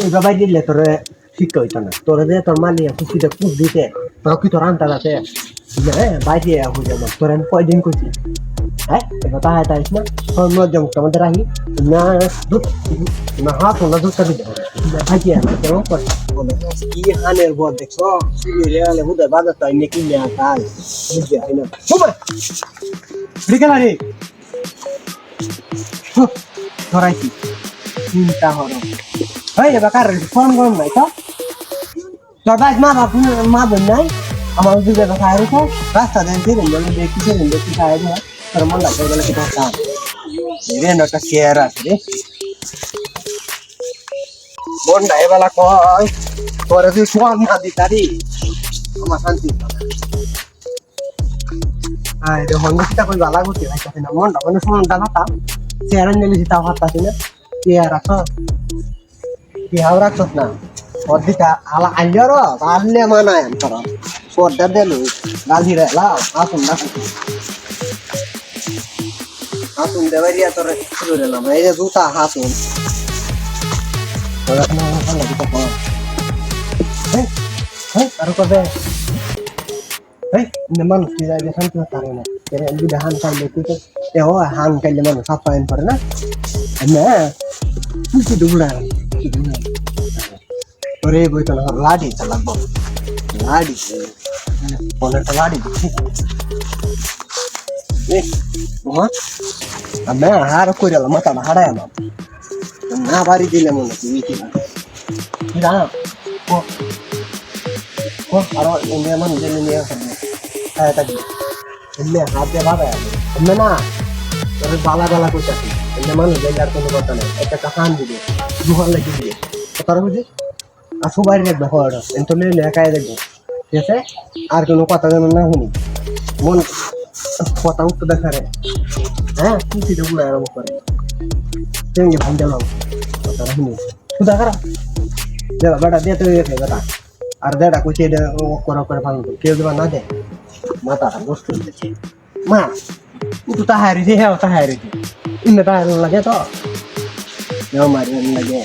এবার বাইরে দিলে তোর শিক্ষা হইতো না তোর যে তোর মালি খুশিতে পুষ দিতে তোর কি তোর আনতে আছে বাইরে হয়ে যাবো তোর আমি কয়দিন করছি হ্যাঁ এবার তাহায় তাইস না তোর মধ্যে মুক্ত আমাদের রাখি না দুধ না হাত না দুধটা দিতে হবে ভাইকে কেমন করে বলে কি হানের বল দেখছো রেলে বুঝে বাজার তাই নাকি না তাই বুঝতে হয় না সময় বিকেলারি ধরাইছি চিন্তা হলো ভাই এবার কার ফোন করুন নাই তো তোর ভাই মা বোন নাই আমার দুধে খায় রেখো রাস্তা দেন ফিরে বলে দেখি ফিরে দেখি খায় না তোর মন লাগবে বলে কি তোর কাম রে একটা শেয়ার আছে রে বোন নাই বেলা কয় তোরে তুই ফোন না দিতারি আমার শান্তি আয় রে হন্ডা কিটা কই বালা করতে ভাই কাছে না মন মানে ফোন ডালাটা শেয়ার নিলে যেটা হাততাছি না শেয়ার রাখো কি হাওড় রাখছস না অর্ধিকা আলা আইয়ার আনলে মানায় তোর পর্দা দেলু গালি রে লা আসুন না আসুন দেবারিয়া তোর শুরু রেলাম এই যে জুতা হাসুন ওরা না ভালো দিতে পারে আর কবে মানুষ কি যায় শান্তি পারে না যদি হান খাইলে তুই তো হান খাইলে মানুষ সাফাইন করে না না তুই কি দুবড়া তোরে বইতো না লাডি চালাবো লাডি অনেকটা লাডি আমি হার করে মাথাটা হারাই আমার না বাড়ি দিলে মনে হচ্ছে না আরো মানুষ নিয়ে খায় থাকবে এমনি হাত দিয়ে ভাবে এমনি না তোর বালা বালা করতে আসি এমনি মানুষ দেখলে আর কোনো কথা নেই একটা হান দিবে দুহান লেগে দিয়ে তারা বুঝি আর সবাই দেখবে হওয়াটা তো নিয়ে একাই দেখবো ঠিক আছে আর কোনো কথা যেন না শুনি মন কথা উঠতে দেখা রে হ্যাঁ খুশি দেবো না এরকম করে সঙ্গে ভাঙ গেলাম কথাটা শুনি সুদা খারাপ দেবা বেটা দিয়ে তো গেছে বেটা আর দেটা কুচি করে ভাঙবো কেউ দেবা না দে মাথাটা বসত দিচ্ছে মা তো তাহারি হ্যাঁ তাহারি ইন্না তাহারি লাগে তো মারি লাগে